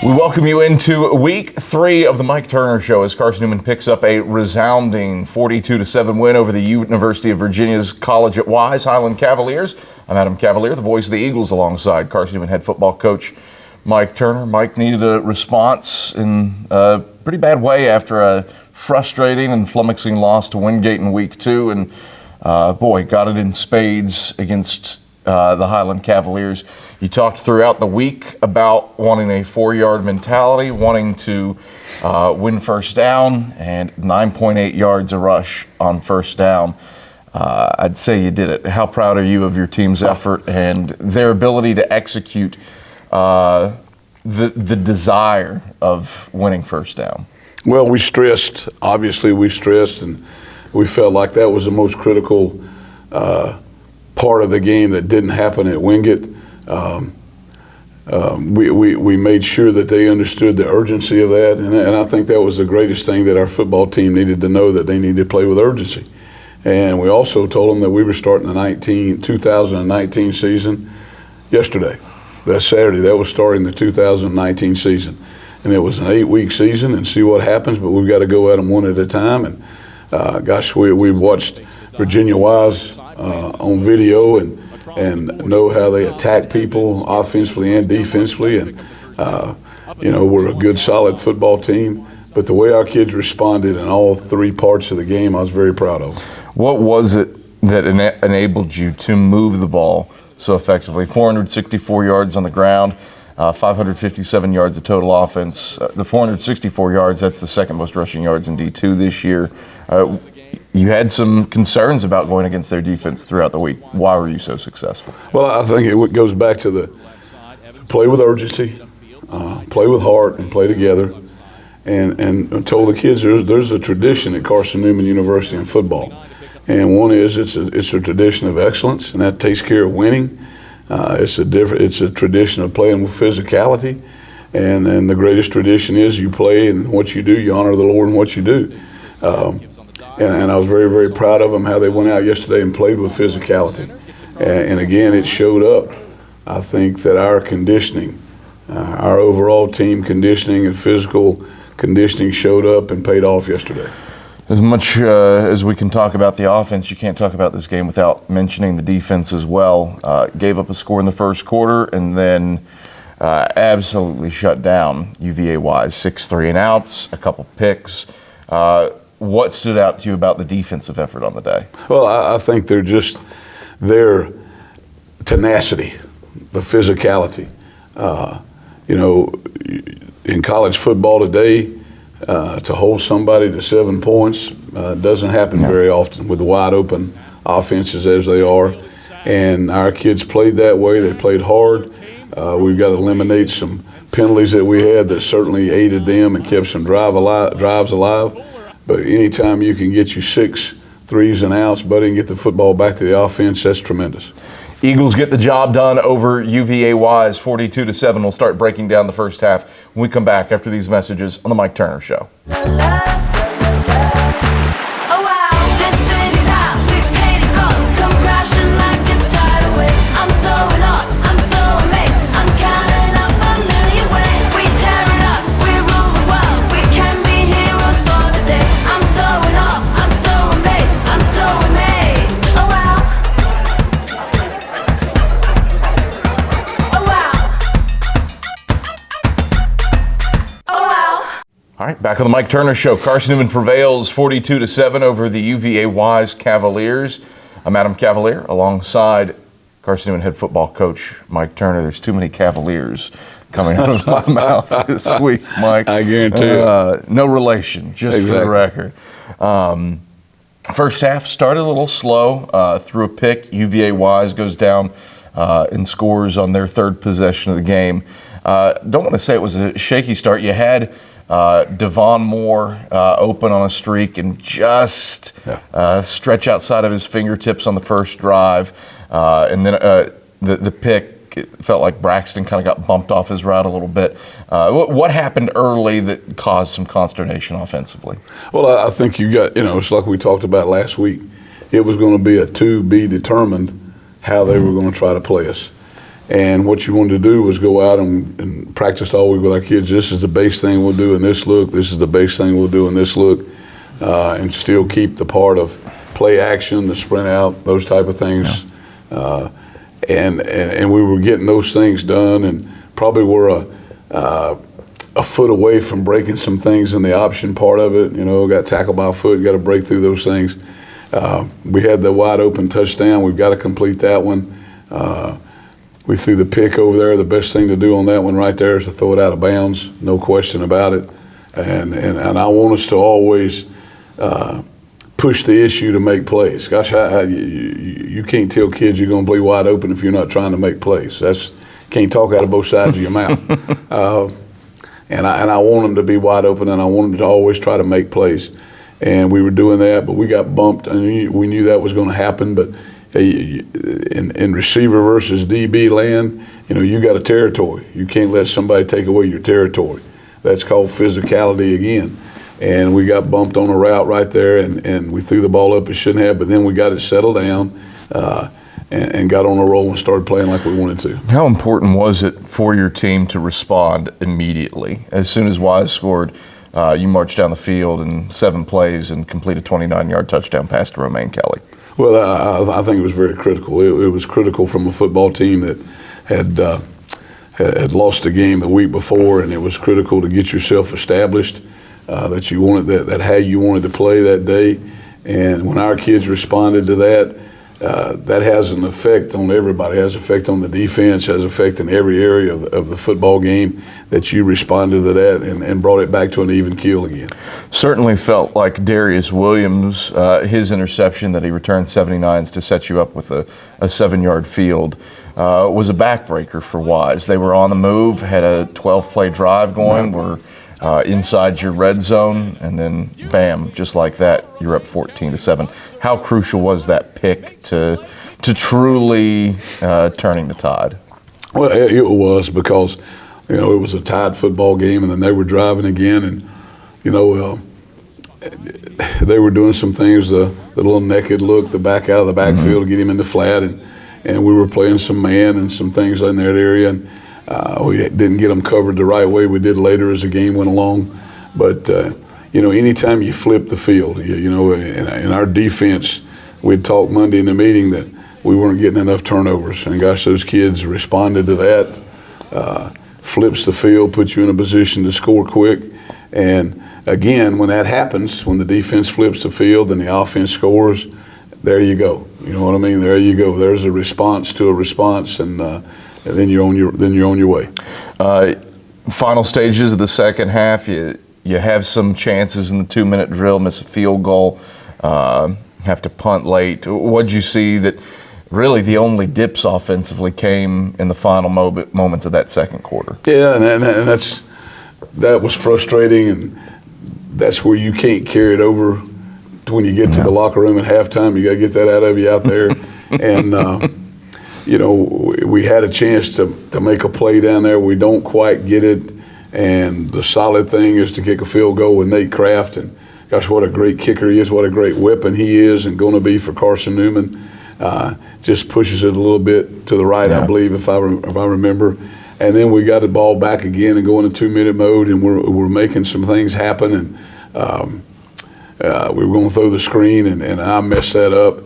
We welcome you into week 3 of the Mike Turner Show as Carson-Newman picks up a resounding 42-7 win over the University of Virginia's College at Wise Highland Cavaliers. I'm Adam Cavalier, the voice of the Eagles, alongside Carson-Newman head football coach Mike Turner. Mike needed a response in a pretty bad way after a frustrating and flummoxing loss to Wingate in week 2, and got it in spades against the Highland Cavaliers. You talked throughout the week about wanting a 4-yard mentality, wanting to win first down, and 9.8 yards a rush on first down. I'd say you did it. How proud are you of your team's effort and their ability to execute the desire of winning first down? Well, we stressed, and we felt like that was the most critical part of the game that didn't happen at Wingate. We made sure that they understood the urgency of that, and I think that was the greatest thing that our football team needed to know, that they needed to play with urgency. And we also told them that we were starting the 2019 season yesterday. That Saturday, that was starting the 2019 season. And it was an 8-week season, and see what happens, but we've got to go at them one at a time. And we watched Virginia-Wise on video and know how they attack people offensively and defensively, and we're a good, solid football team. But the way our kids responded in all 3 parts of the game, I was very proud of. What was it that enabled you to move the ball so effectively? 464 yards on the ground, 557 yards of total offense. The 464 yards, that's the second most rushing yards in D2 this year. You had some concerns about going against their defense throughout the week. Why were you so successful? Well, I think it goes back to the play with urgency, play with heart, and play together. And told the kids there's a tradition at Carson-Newman University in football. And one is it's a tradition of excellence, and that takes care of winning. It's a tradition of playing with physicality. And the greatest tradition is you play, and what you do, you honor the Lord in what you do. And I was very, very proud of them, how they went out yesterday and played with physicality. And again, it showed up. I think that our conditioning, our overall team conditioning and physical conditioning showed up and paid off yesterday. As much as we can talk about the offense, you can't talk about this game without mentioning the defense as well. Gave up a score in the first quarter and then absolutely shut down UVa-Wise. 6 3-and-outs, a couple picks. What stood out to you about the defensive effort on the day? Well, I think their tenacity, the physicality. In college football today, to hold somebody to 7 points doesn't happen very often with the wide open offenses as they are. And our kids played that way. They played hard. We've got to eliminate some penalties that we had that certainly aided them and kept some drives alive. But anytime you can get you 6 3s-and-outs, buddy, and get the football back to the offense, that's tremendous. Eagles get the job done over UVa-Wise, 42-7. We'll start breaking down the first half when we come back after these messages on the Mike Turner Show. All right, back on the Mike Turner Show. Carson-Newman prevails 42-7 over the UVa-Wise Cavaliers. I'm Adam Cavalier alongside Carson-Newman head football coach Mike Turner. There's too many Cavaliers coming out of my mouth this week, Mike. I guarantee you. No relation, just for the record. First half started a little slow. Through a pick, UVa-Wise goes down and scores on their third possession of the game. Don't want to say it was a shaky start. You had Devon Moore open on a streak and just stretch outside of his fingertips on the first drive. And then the pick, it felt like Braxton kind of got bumped off his route a little bit. What happened early that caused some consternation offensively? Well, I think you got, it's like we talked about last week. It was going to be a to be determined how they were going to try to play us. And what you wanted to do was go out and practiced all week with our kids. This is the base thing we'll do in this look. This is the base thing we'll do in this look, and still keep the part of play action, the sprint out, those type of things. Yeah. And we were getting those things done, and probably were a foot away from breaking some things in the option part of it. Got tackled by a foot, got to break through those things. We had the wide open touchdown. We've got to complete that one. We threw the pick over there. The best thing to do on that one right there is to throw it out of bounds, no question about it. And I want us to always push the issue to make plays. Gosh, you can't tell kids you're going to be wide open if you're not trying to make plays. Can't talk out of both sides of your mouth. And I want them to be wide open, and I want them to always try to make plays. And we were doing that, but we got bumped, and we knew that was going to happen. But in receiver versus DB land, you got a territory. You can't let somebody take away your territory. That's called physicality again. And we got bumped on a route right there, and we threw the ball up it shouldn't have, but then we got it settled down and got on a roll and started playing like we wanted to. How important was it for your team to respond immediately? As soon as Wise scored, you marched down the field in 7 plays and completed a 29-yard touchdown pass to Romaine Kelly. Well, I think it was very critical. It was critical from a football team that had lost a game the week before, and it was critical to get yourself established, that you wanted that how you wanted to play that day. And when our kids responded to that, that has an effect on everybody. It has effect on the defense, has effect in every area of the football game, that you responded to that and brought it back to an even keel again. Certainly felt like Darius Williams, his interception that he returned 79s to set you up with a 7-yard field, was a backbreaker for Wise. They were on the move, had a 12-play drive going, were inside your red zone, and then bam, just like that, you're up 14-7. How crucial was that pick to truly turning the tide? Well, it was, because it was a tied football game, and then they were driving again, and they were doing some things, the little naked look, the back out of the backfield to get him in the flat, and we were playing some man and some things in that area, and we didn't get them covered the right way. We did later as the game went along. But, anytime you flip the field, in our defense, we'd talked Monday in the meeting that we weren't getting enough turnovers. And, gosh, those kids responded to that. Flips the field, puts you in a position to score quick. And, again, when that happens, when the defense flips the field and the offense scores, there you go. You know what I mean? There you go. There's a response to a response, and then you're on your way. Final stages of the second half, you have some chances in the 2-minute drill, miss a field goal, have to punt late. What'd you see that really the only dips offensively came in the final moments of that second quarter? Yeah, and that was frustrating, and that's where you can't carry it over to when you get to the locker room at halftime. You got to get that out of you out there. And we had a chance to make a play down there. We don't quite get it, and the solid thing is to kick a field goal with Nate Kraft. And gosh, what a great kicker he is, what a great weapon he is and going to be for Carson-Newman. Just pushes it a little bit to the right, I believe, if I remember. And then we got the ball back again and go into 2-minute mode, and we're making some things happen. And we were going to throw the screen, and I messed that up.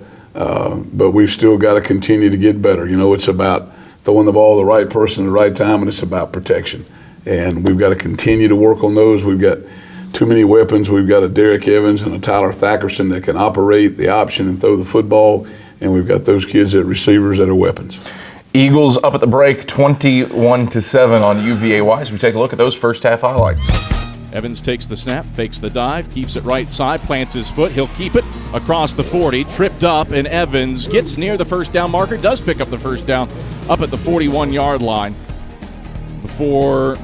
But we've still got to continue to get better. It's about throwing the ball to the right person at the right time, and it's about protection. And we've got to continue to work on those. We've got too many weapons. We've got a Derek Evans and a Tyler Thackerson that can operate the option and throw the football, and we've got those kids at receivers that are weapons. Eagles up at the break, 21-7 on UVa-Wise. We take a look at those first half highlights. Evans takes the snap, fakes the dive, keeps it right side, plants his foot. He'll keep it across the 40, tripped up, and Evans gets near the first down marker, does pick up the first down up at the 41-yard line before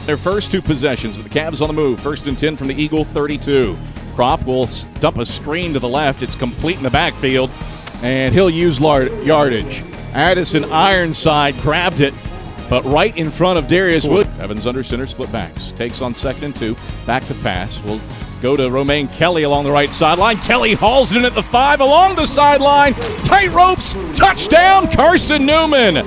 their first 2 possessions. With the Cavs on the move, 1st and 10 from the Eagle 32. Crop will dump a screen to the left. It's complete in the backfield, and he'll use yardage. Addison Ironside grabbed it, but right in front of Darius Wood. Evans under center, split backs. Takes on 2nd and 2. Back to pass. Will go to Romaine Kelly along the right sideline. Kelly hauls it in at the 5 along the sideline. Tight ropes. Touchdown, Carson-Newman.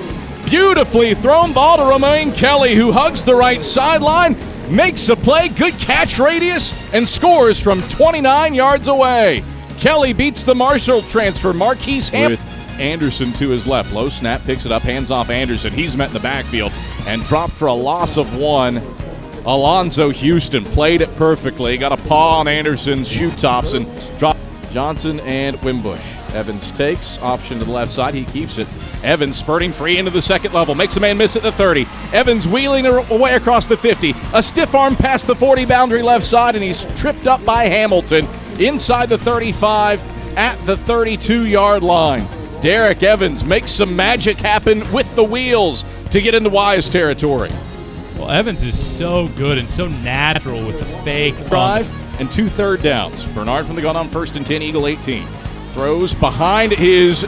Beautifully thrown ball to Romaine Kelly, who hugs the right sideline, makes a play, good catch radius, and scores from 29 yards away. Kelly beats the Marshall transfer, Marquise Hampton. With Anderson to his left. Low snap, picks it up, hands off Anderson. He's met in the backfield and dropped for a loss of 1. Alonzo Houston played it perfectly. Got a paw on Anderson's shoe tops and dropped. Johnson and Wimbush. Evans takes, option to the left side. He keeps it. Evans spurting free into the second level. Makes a man miss at the 30. Evans wheeling away across the 50. A stiff arm past the 40 boundary left side, and he's tripped up by Hamilton inside the 35 at the 32-yard line. Derek Evans makes some magic happen with the wheels to get into Wise territory. Well, Evans is so good and so natural with the fake drive and 2 third downs. Bernard from the gun on 1st and 10, Eagle 18. Throws behind his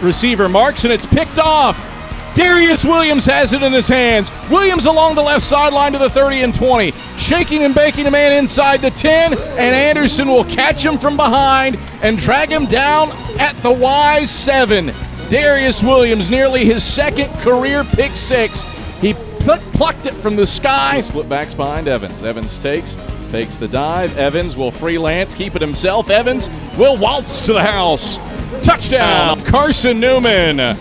receiver Marks, and it's picked off. Darius Williams has it in his hands. Williams along the left sideline to the 30 and 20. Shaking and baking a man inside the 10, and Anderson will catch him from behind and drag him down at the Wise 7. Darius Williams, nearly his second career pick 6. He plucked it from the sky. Split backs behind Evans. Evans takes the dive. Evans will freelance, keep it himself. Evans will waltz to the house. Touchdown, Carson-Newman.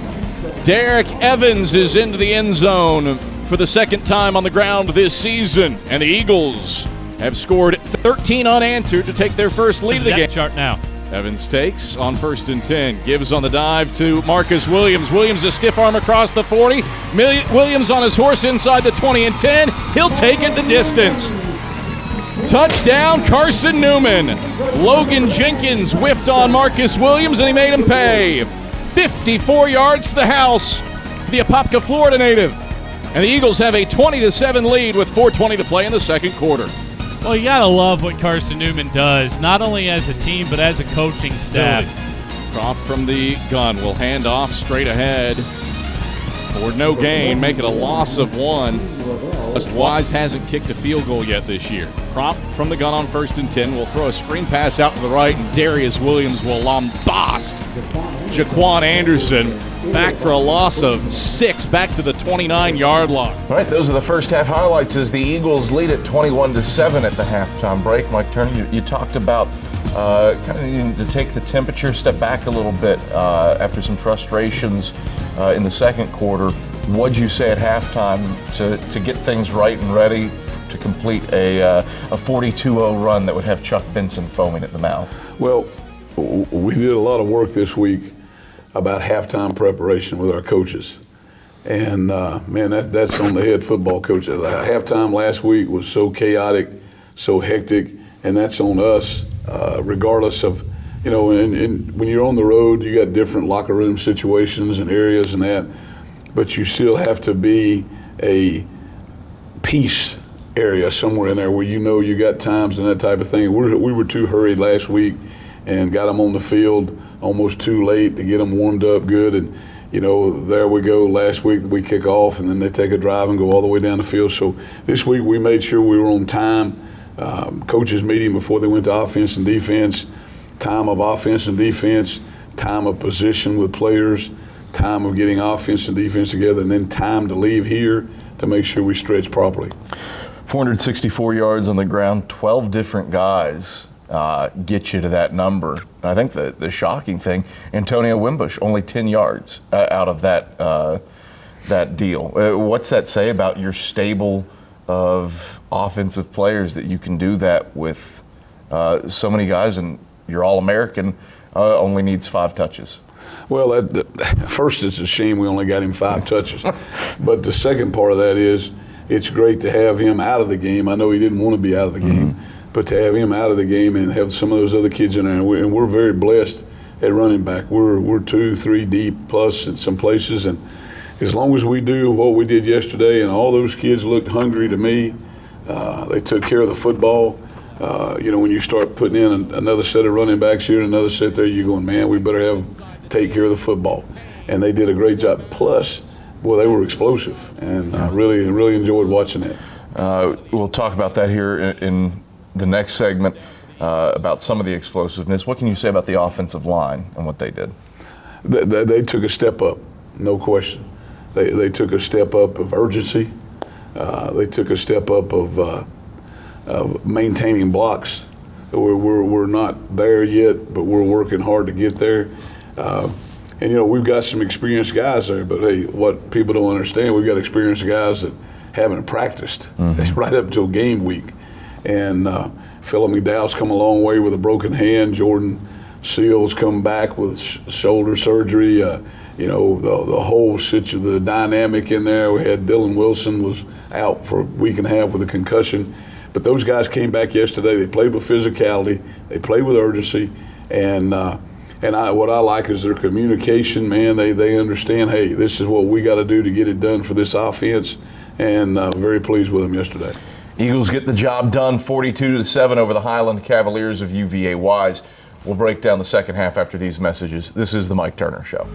Derek Evans is into the end zone for the second time on the ground this season, and the Eagles have scored 13 unanswered to take their first lead of the game. Chart now. Evans takes on 1st and 10. Gives on the dive to Marcus Williams. Williams a stiff arm across the 40. Williams on his horse inside the 20 and 10. He'll take it the distance. Touchdown, Carson-Newman. Logan Jenkins whiffed on Marcus Williams, and he made him pay. 54 yards to the house, the Apopka, Florida native. And the Eagles have a 20-7 lead with 4:20 to play in the second quarter. Well, you got to love what Carson-Newman does, not only as a team, but as a coaching staff. Drop from the gun will hand off straight ahead for no gain, make it a loss of 1. Wise hasn't kicked a field goal yet this year. Crop from the gun on 1st and 10 will throw a screen pass out to the right, and Darius Williams will lambast Jaquan Anderson back for a loss of 6, back to the 29-yard line. All right, those are the first half highlights as the Eagles lead at 21-7 at the halftime break. Mike Turner, you talked about kind of needing to take the temperature, step back a little bit after some frustrations in the second quarter. What'd you say at halftime to get things right and ready to complete a 42-0 run that would have Chuck Benson foaming at the mouth? Well, we did a lot of work this week about halftime preparation with our coaches. And, man, that's on the head football coach. Halftime last week was so chaotic, so hectic, and that's on us, regardless of, you know, and when you're on the road, you got different locker room situations and areas and that, but you still have to be a peace area somewhere in there where you know you got times and that type of thing. We were too hurried last week and got them on the field almost too late to get them warmed up good. And, you know, there we go. Last week we kick off and then they take a drive and go all the way down the field. So this week we made sure we were on time. Coaches meeting before they went to offense and defense, time of offense and defense, time of position with players, time of getting offense and defense together, and then time to leave here to make sure we stretch properly. 464 yards on the ground, 12 different guys get you to that number. I think the shocking thing, Antonio Wimbush, only 10 yards out of that deal. What's that say about your stable of offensive players that you can do that with so many guys, and your All-American only needs 5 touches? Well, first it's a shame we only got him 5 touches. But the second part of that is it's great to have him out of the game. I know he didn't want to be out of the game, but to have him out of the game and have some of those other kids in there, and we're very blessed at running back. We're 2, 3 deep plus at some places, and as long as we do what we did yesterday, and all those kids looked hungry to me, they took care of the football. You know, when you start putting in another set of running backs here and another set there, you're going, man, we better take care of the football. And they did a great job. Plus, boy, they were explosive, and I really enjoyed watching that. We'll talk about that here in the next segment, about some of the explosiveness. What can you say about the offensive line and what they did? They took a step up, no question. They took a step up of urgency. They took a step up of maintaining blocks. We're not there yet, but we're working hard to get there. And, you know, we've got some experienced guys there, but, hey, what people don't understand, we've got experienced guys that haven't practiced right up until game week. And Phillip McDowell's come a long way with a broken hand. Jordan Seals come back with shoulder surgery. You know, the whole situation, the dynamic in there. We had Dylan Wilson was out for a week and a half with a concussion. But those guys came back yesterday. They played with physicality. They played with urgency. And what I like is their communication, man. They understand, hey, this is what we got to do to get it done for this offense. And very pleased with them yesterday. Eagles get the job done, 42-7 over the Highland Cavaliers of UVa-Wise. We'll break down the second half after these messages. This is the Mike Turner Show.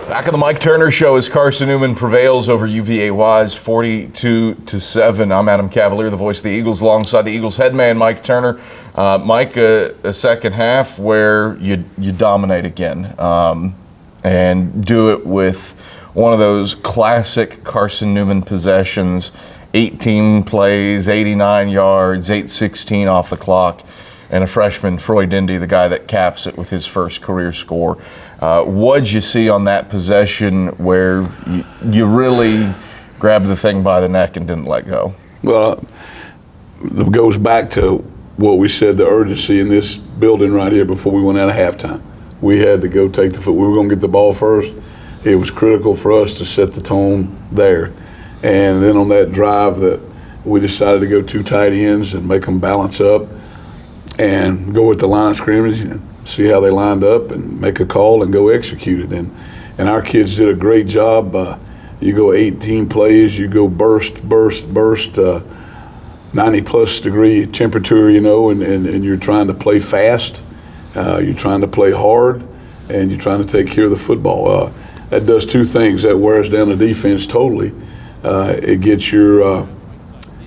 Back on the Mike Turner Show as Carson-Newman prevails over UVa-Wise 42-7. I'm Adam Cavalier, the voice of the Eagles, alongside the Eagles head man, Mike Turner. Mike, a second half where you dominate again and do it with one of those classic Carson-Newman possessions, 18 plays, 89 yards, 8:16 off the clock, and a freshman, Troy Dindy, the guy that caps it with his first career score. What'd you see on that possession where you really grabbed the thing by the neck and didn't let go? Well, it goes back to what we said, the urgency in this building right here before we went out of halftime. We had to go take the foot. We were going to get the ball first. It was critical for us to set the tone there. And then on that drive that we decided to go two tight ends and make them balance up and go at the line of scrimmage and see how they lined up and make a call and go execute it. And our kids did a great job. You go 18 plays, you go burst, 90-plus degree temperature, you know, and you're trying to play fast. You're trying to play hard, and you're trying to take care of the football. That does two things. That wears down the defense totally. It gets your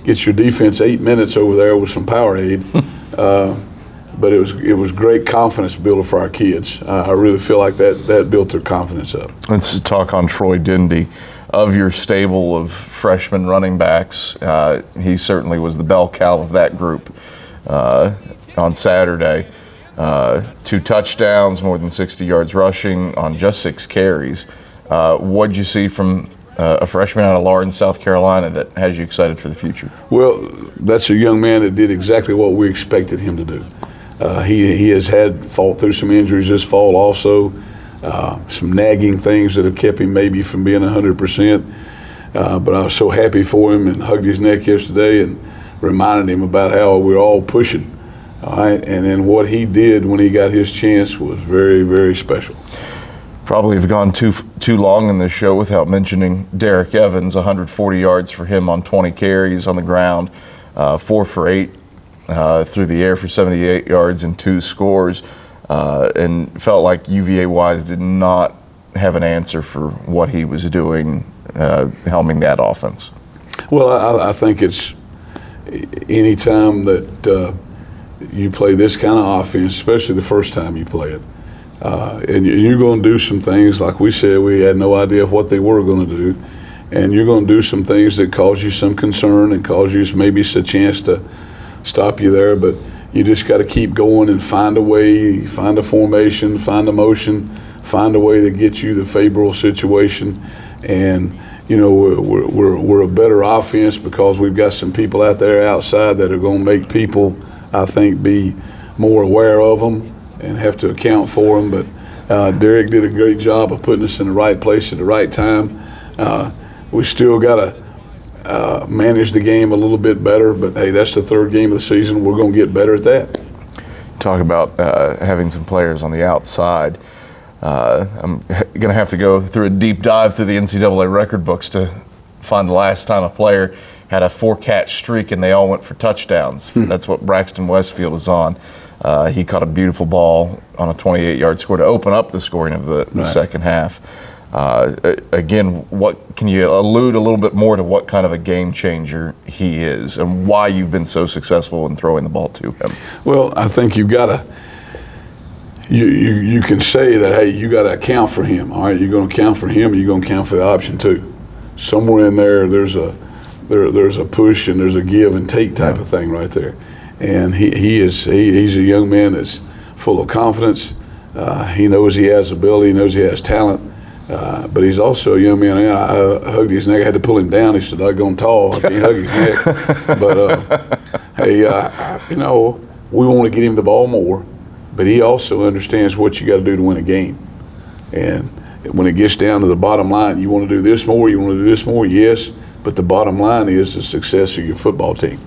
defense 8 minutes over there with some Powerade. But it was great confidence builder for our kids. I really feel like that built their confidence up. Let's talk on Troy Dindy. Of your stable of freshman running backs, he certainly was the bell cow of that group on Saturday. 2 touchdowns, more than 60 yards rushing on just 6 carries. What'd you see from a freshman out of Lawrence, South Carolina, that has you excited for the future? Well, that's a young man that did exactly what we expected him to do. He has fought through some injuries this fall also, some nagging things that have kept him maybe from being 100%. But I was so happy for him and hugged his neck yesterday and reminded him about how we're all pushing. All right, and then what he did when he got his chance was very, very special. Probably have gone too long in this show without mentioning Derek Evans, 140 yards for him on 20 carries on the ground, 4 for 8 through the air for 78 yards and 2 scores, and felt like UVa-Wise did not have an answer for what he was doing, helming that offense. Well, I think it's any time that you play this kind of offense, especially the first time you play it, and you're going to do some things, like we said, we had no idea what they were going to do, and you're going to do some things that cause you some concern and cause you maybe a chance to stop you there, but you just got to keep going and find a way, find a formation, find a motion, find a way to get you the favorable situation. And you know, we're a better offense because we've got some people out there outside that are going to make people, I think, be more aware of them and have to account for them. But Derek did a great job of putting us in the right place at the right time. We still got to manage the game a little bit better, but hey, that's the third game of the season. We're going to get better at that. Talk about having some players on the outside. I'm going to have to go through a deep dive through the NCAA record books to find the last time a player had a 4-catch streak and they all went for touchdowns. That's what Braxton Westfield is on. He caught a beautiful ball on a 28-yard score to open up the scoring of the second half. Again, what can you allude a little bit more to what kind of a game changer he is and why you've been so successful in throwing the ball to him? Well, I think you've got to you can say that, hey, you got to account for him. All right, you're going to account for him, and you're going to account for the option too. Somewhere in there, there's a push and there's a give and take type of thing right there. And he's a young man that's full of confidence. He knows he has ability. He knows he has talent. But he's also a young man. I hugged his neck. I had to pull him down. He said, "I'm going tall. I can't hug his neck." But hey, we want to get him the ball more. But he also understands what you got to do to win a game. And when it gets down to the bottom line, you want to do this more. You want to do this more. Yes, but the bottom line is the success of your football team.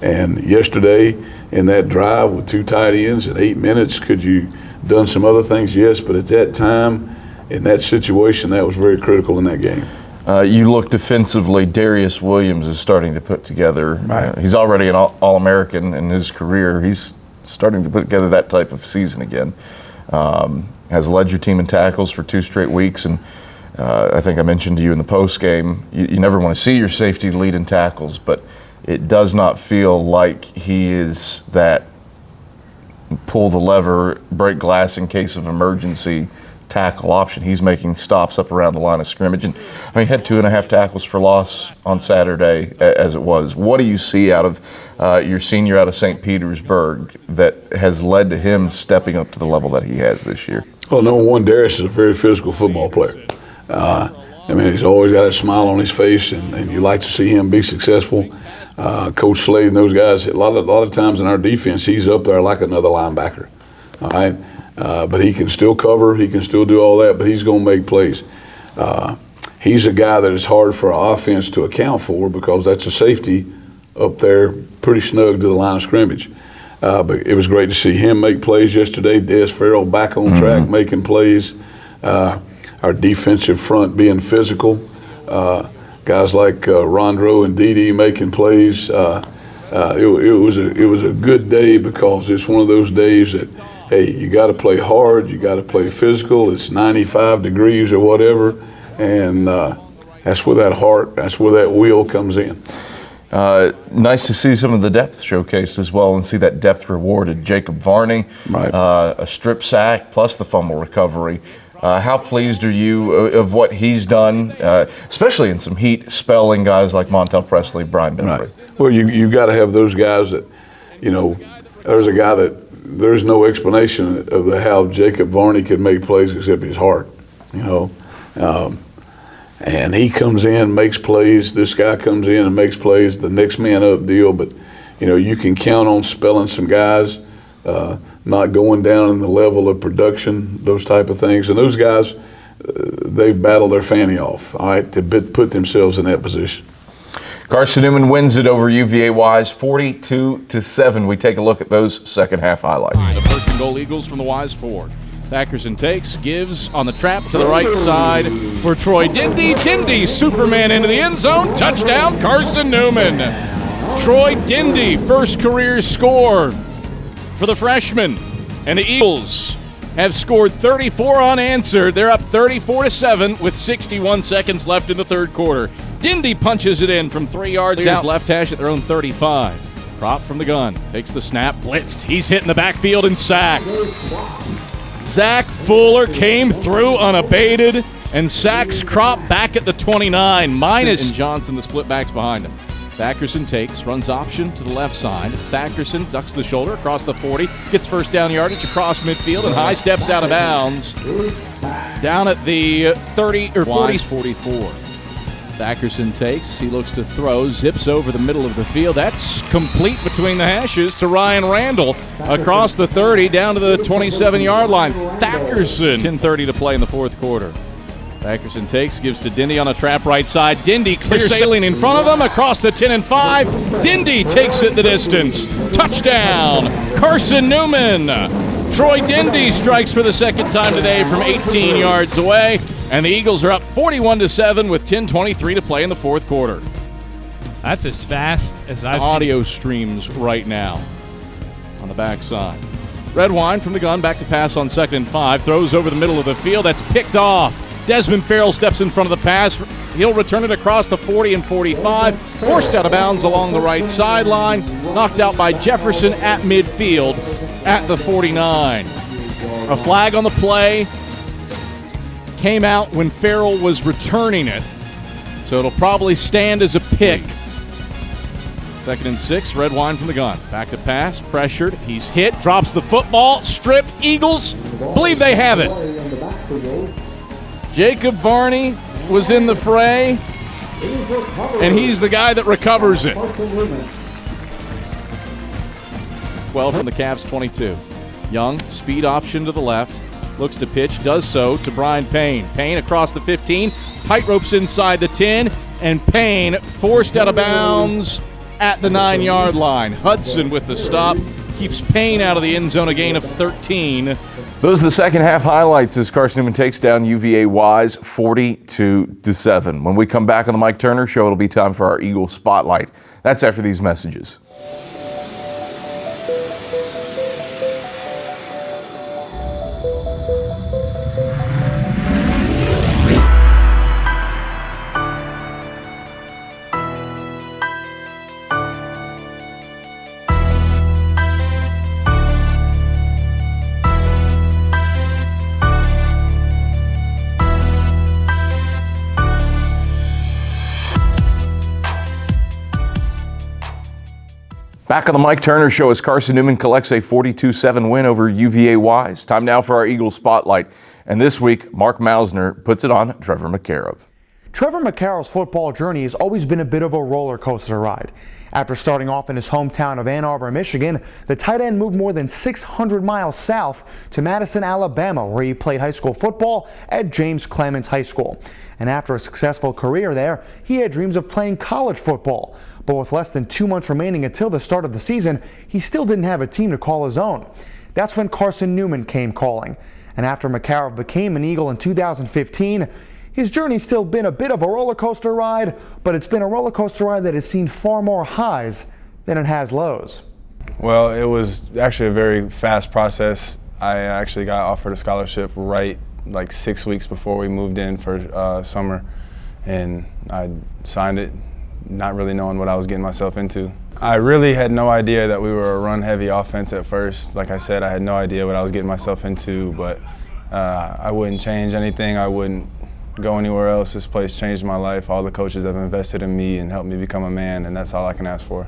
And yesterday, in that drive with 2 tight ends in 8 minutes, could you done some other things? Yes, but at that time, in that situation, that was very critical in that game. You look defensively, Darius Williams is starting to put together. Right. He's already an All-American in his career. He's starting to put together that type of season again. Has led your team in tackles for 2 straight weeks, and I think I mentioned to you in the post game, you never want to see your safety lead in tackles, but it does not feel like he is that pull the lever, break glass in case of emergency tackle option. He's making stops up around the line of scrimmage. And I mean, he had 2.5 tackles for loss on Saturday as it was. What do you see out of your senior out of St. Petersburg that has led to him stepping up to the level that he has this year? Well, number one, Darius is a very physical football player. I mean, he's always got a smile on his face, and you like to see him be successful. Coach Slade and those guys, a lot of times in our defense, he's up there like another linebacker. All right, but he can still cover, he can still do all that, but he's going to make plays. He's a guy that is hard for our offense to account for because that's a safety up there pretty snug to the line of scrimmage. But it was great to see him make plays yesterday. Des Farrell back on track making plays. Our defensive front being physical. Guys like Rondro and Dede making plays. It was a good day because it's one of those days that, hey, you got to play hard, you got to play physical. It's 95 degrees or whatever, and that's where that heart, that's where that will comes in. Nice to see some of the depth showcased as well and see that depth rewarded. Jacob Varney, Right. A strip sack plus the fumble recovery. How pleased are you of what he's done, especially in some heat spelling guys like Montel Presley, Brian Bentley? Right. Well, you got to have those guys that, there's a guy that there's no explanation of how Jacob Varney could make plays except his heart, and he comes in, makes plays. This guy comes in and makes plays, the next man up deal. But, you can count on spelling some guys, not going down in the level of production, those type of things. And those guys, they battle their fanny off, all right, to put themselves in that position. Carson-Newman wins it over UVa-Wise 42-7. We take a look at those second half highlights. The first and goal Eagles from the Wise 4. Thackerson takes, gives on the trap to the right side for Troy Dindy. Dindy, Superman into the end zone. Touchdown, Carson-Newman. Troy Dindy, first career score for the freshman. And the Eagles have scored 34 unanswered. They're up 34-7 with 61 seconds left in the third quarter. Dindy punches it in from 3 yards out. Left hash at their own 35. Prop from the gun. Takes the snap, blitzed. He's hit in the backfield and sacked. Zach Fuller came through unabated and sacks Crop back at the 29. Minus and Johnson, the split backs behind him. Thackerson takes, runs option to the left side. Thackerson ducks the shoulder across the 40, gets first down yardage across midfield, and high steps out of bounds. Down at the 30 or 40. 44. Thackerson takes, he looks to throw, zips over the middle of the field. That's complete between the hashes to Ryan Randall across the 30 down to the 27-yard line. Thackerson, 10:30 to play in the fourth quarter. Thackerson takes, gives to Dindy on a trap right side. Dindy clear sailing in front of them across the 10 and 5. Dindy takes it the distance. Touchdown, Carson-Newman. Troy Dindy strikes for the second time today from 18 yards away. And the Eagles are up 41-7 with 10:23 to play in the fourth quarter. That's as fast as I've Audio streams right now on the backside. Red wine from the gun, back to pass on 2nd and 5. Throws over the middle of the field. That's picked off. Desmond Farrell steps in front of the pass. He'll return it across the 40 and 45. Forced out of bounds along the right sideline. Knocked out by Jefferson at midfield at the 49. A flag on the play came out when Farrell was returning it, so it'll probably stand as a pick. 2nd and 6, red wine from the gun. Back to pass, pressured, he's hit, drops the football, stripped. Eagles believe they have it. Jacob Varney was in the fray, and he's the guy that recovers it. 12 from the Cavs 22. Young, speed option to the left. Looks to pitch, does so to Brian Payne. Payne across the 15, tight ropes inside the 10, and Payne forced out of bounds at the 9-yard line. Hudson with the stop, keeps Payne out of the end zone, a gain of 13. Those are the second half highlights as Carson-Newman takes down UVa-Wise 42-7. When we come back on the Mike Turner Show, it'll be time for our Eagle Spotlight. That's after these messages. Back on the Mike Turner Show as Carson-Newman collects a 42-7 win over UVa-Wise. Time now for our Eagle Spotlight. And this week, Mark Mausner puts it on Trevor McCarroll. Trevor McCarroll's football journey has always been a bit of a roller coaster ride. After starting off in his hometown of Ann Arbor, Michigan, the tight end moved more than 600 miles south to Madison, Alabama, where he played high school football at James Clemens High School. And after a successful career there, he had dreams of playing college football. But with less than 2 months remaining until the start of the season, he still didn't have a team to call his own. That's when Carson-Newman came calling. And after McCarroll became an Eagle in 2015, his journey's still been a bit of a roller coaster ride, but it's been a roller coaster ride that has seen far more highs than it has lows. Well, it was actually a very fast process. I actually got offered a scholarship right like 6 weeks before we moved in for summer, and I signed it, not really knowing what I was getting myself into. I really had no idea that we were a run-heavy offense at first. Like I said, I had no idea what I was getting myself into, but I wouldn't change anything. I wouldn't go anywhere else. This place changed my life. All the coaches have invested in me and helped me become a man, and that's all I can ask for.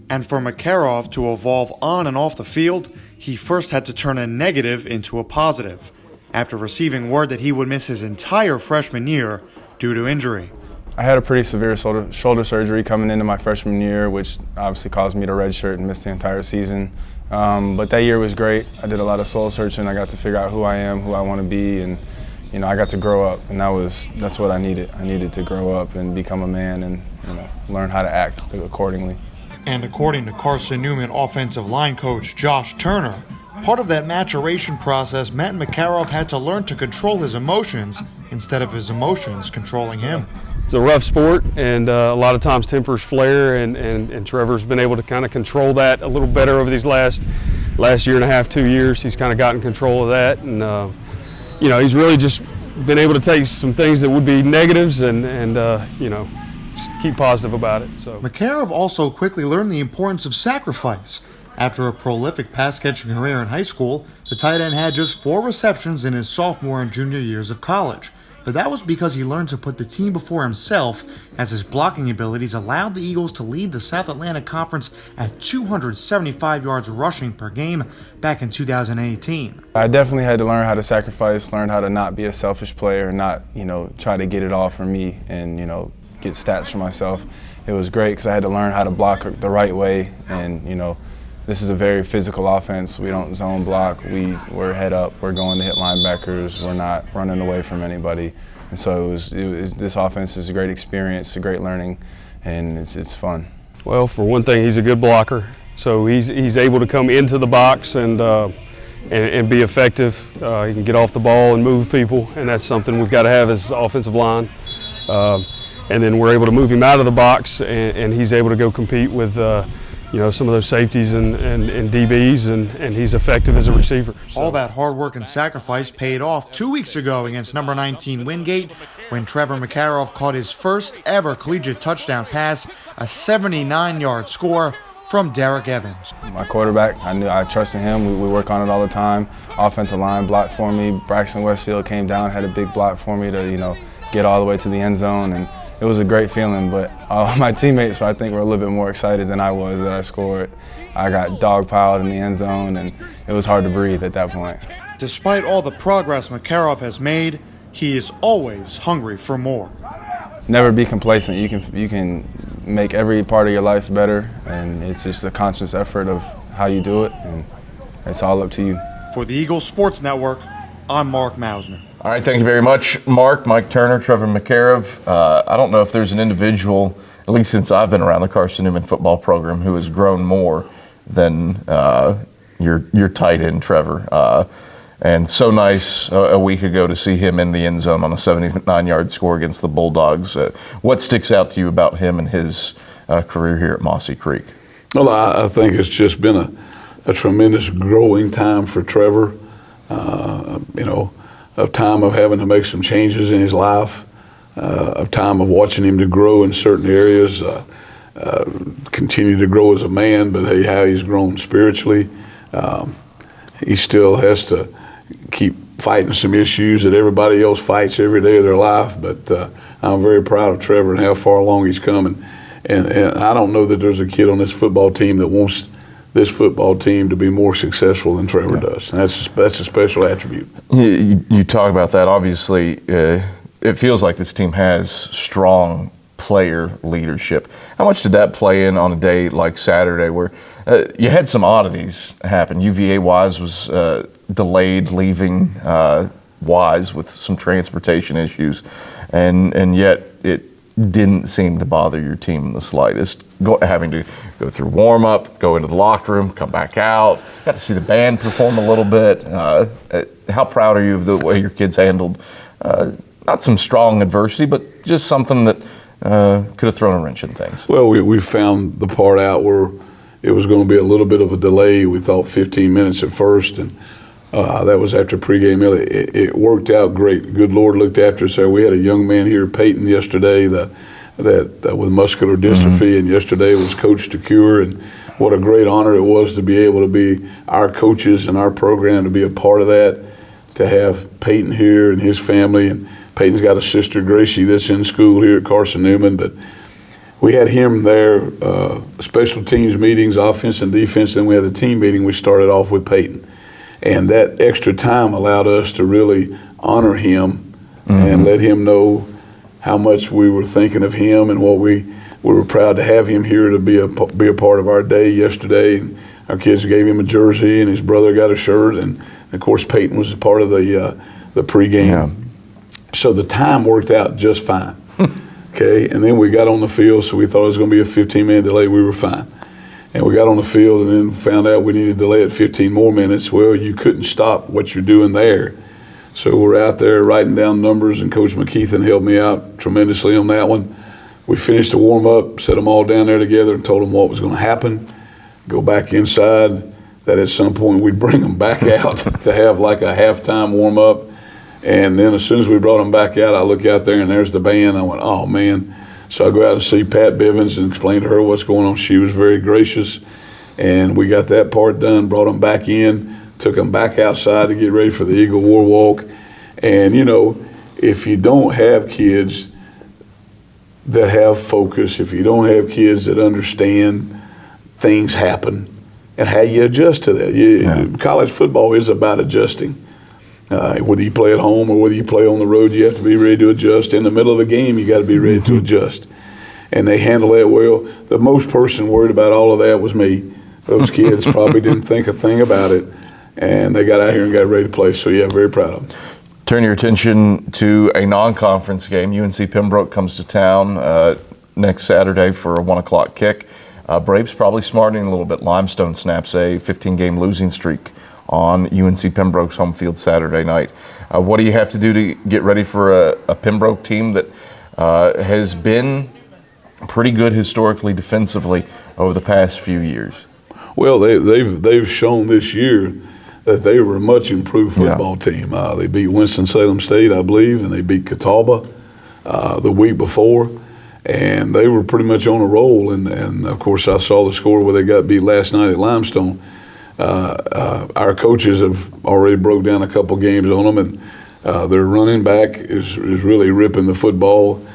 And for McCarroll to evolve on and off the field, he first had to turn a negative into a positive, after receiving word that he would miss his entire freshman year due to injury. I had a pretty severe shoulder surgery coming into my freshman year, which obviously caused me to redshirt and miss the entire season. But that year was great. I did a lot of soul searching. I got to figure out who I am, who I want to be, and I got to grow up, and that's what I needed. I needed to grow up and become a man and learn how to act accordingly. And according to Carson-Newman offensive line coach Josh Turner, part of that maturation process meant McCarroll had to learn to control his emotions instead of his emotions controlling him. It's a rough sport, and a lot of times tempers flare, and Trevor's been able to kind of control that a little better over these last year and a half, 2 years. He's kind of gotten control of that, and he's really just been able to take some things that would be negatives and just keep positive about it. So McCarroll also quickly learned the importance of sacrifice. After a prolific pass-catching career in high school, the tight end had just 4 receptions in his sophomore and junior years of college. But that was because he learned to put the team before himself, as his blocking abilities allowed the Eagles to lead the South Atlantic Conference at 275 yards rushing per game back in 2018. I definitely had to learn how to sacrifice, learn how to not be a selfish player, not try to get it all from me, and get stats for myself. It was great because I had to learn how to block the right way, and this is a very physical offense. We don't zone block. We're head up. We're going to hit linebackers. We're not running away from anybody. And so this offense is a great experience, a great learning, and it's fun. Well, for one thing, he's a good blocker, so he's able to come into the box and be effective. He can get off the ball and move people, and that's something we've got to have as offensive line. And then we're able to move him out of the box, and he's able to go compete with some of those safeties and DBs, and he's effective as a receiver. So. All that hard work and sacrifice paid off 2 weeks ago against number 19 Wingate when Trevor Makarov caught his first ever collegiate touchdown pass, a 79-yard score from Derek Evans. My quarterback, I trusted him. We work on it all the time. Offensive line blocked for me. Braxton Westfield came down, had a big block for me to get all the way to the end zone, and it was a great feeling. But my teammates, I think, were a little bit more excited than I was that I scored. I got dogpiled in the end zone, and it was hard to breathe at that point. Despite all the progress Makarov has made, he is always hungry for more. Never be complacent. You can make every part of your life better, and it's just a conscious effort of how you do it, and it's all up to you. For the Eagles Sports Network, I'm Mark Mausner. All right, thank you very much, Mark, Mike Turner, Trevor Makarov. I don't know if there's an individual, at least since I've been around the Carson-Newman football program, who has grown more than your tight end, Trevor. And so nice a week ago to see him in the end zone on a 79-yard score against the Bulldogs. What sticks out to you about him and his career here at Mossy Creek? Well, I think it's just been a tremendous growing time for Trevor. A time of having to make some changes in his life, a time of watching him to grow in certain areas, continue to grow as a man, but how he's grown spiritually. He still has to keep fighting some issues that everybody else fights every day of their life, but I'm very proud of Trevor and how far along he's come. And I don't know that there's a kid on this football team that wants this football team to be more successful than Trevor does. And that's a special attribute. You talk about that. Obviously, it feels like this team has strong player leadership. How much did that play in on a day like Saturday where you had some oddities happen? UVa-Wise was delayed leaving Wise with some transportation issues, and yet it didn't seem to bother your team in the slightest. Having to go through warm-up, go into the locker room, come back out. Got to see the band perform a little bit. How proud are you of the way your kids handled not some strong adversity, but just something that could have thrown a wrench in things? Well, we found the part out where it was going to be a little bit of a delay. We thought 15 minutes at first, and that was after pregame. It worked out great. Good Lord looked after us there. We had a young man here, Peyton, yesterday that with muscular dystrophy, and yesterday was Coach DeCure, and what a great honor it was to be able to be our coaches and our program to be a part of that, to have Peyton here and his family. And Peyton's got a sister, Gracie, that's in school here at Carson-Newman, but we had him there, special teams meetings, offense and defense, then we had a team meeting. We started off with Peyton. And that extra time allowed us to really honor him and let him know how much we were thinking of him and what we were proud to have him here to be a part of our day yesterday. And our kids gave him a jersey, and his brother got a shirt, and of course Peyton was a part of the pregame. Yeah. So the time worked out just fine. Okay, and then we got on the field, so we thought it was going to be a 15-minute delay. We were fine. And we got on the field and then found out we needed to delay it 15 more minutes. Well, you couldn't stop what you're doing there. So we're out there writing down numbers, and Coach McKeithen helped me out tremendously on that one. We finished the warm-up, set them all down there together and told them what was going to happen, go back inside, that at some point we'd bring them back out to have like a halftime warm-up. And then as soon as we brought them back out, I look out there and there's the band. I went, oh, man. So I go out and see Pat Bivens and explain to her what's going on. She was very gracious, and we got that part done, brought them back in, took them back outside to get ready for the Eagle War Walk. And, if you don't have kids that have focus, if you don't have kids that understand things happen and how you adjust to that. College football is about adjusting. Whether you play at home or whether you play on the road, you have to be ready to adjust. In the middle of a game, you got to be ready to adjust. And they handle that well. The most person worried about all of that was me. Those kids probably didn't think a thing about it, and they got out here and got ready to play. So, yeah, very proud of them. Turn your attention to a non-conference game. UNC Pembroke comes to town next Saturday for a 1 o'clock kick. Braves probably smarting a little bit. Limestone snaps a 15-game losing streak on UNC Pembroke's home field Saturday night. What do you have to do to get ready for a Pembroke team that has been pretty good historically defensively over the past few years? Well, they've shown this year that they were a much improved football team. They beat Winston-Salem State, I believe, and they beat Catawba the week before, and they were pretty much on a roll. And of course, I saw the score where they got beat last night at Limestone. Our coaches have already broke down a couple games on them, and their running back is really ripping the football.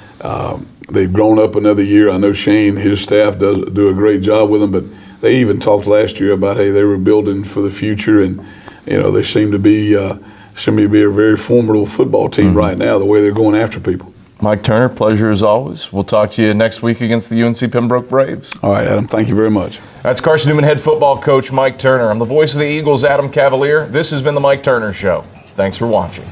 They've grown up another year. I know Shane, his staff, do a great job with them, but they even talked last year about, hey, they were building for the future, and they seem to be a very formidable football team right now, the way they're going after people. Mike Turner, pleasure as always. We'll talk to you next week against the UNC Pembroke Braves. All right, Adam, thank you very much. That's Carson-Newman head football coach Mike Turner. I'm the voice of the Eagles, Adam Cavalier. This has been the Mike Turner Show. Thanks for watching.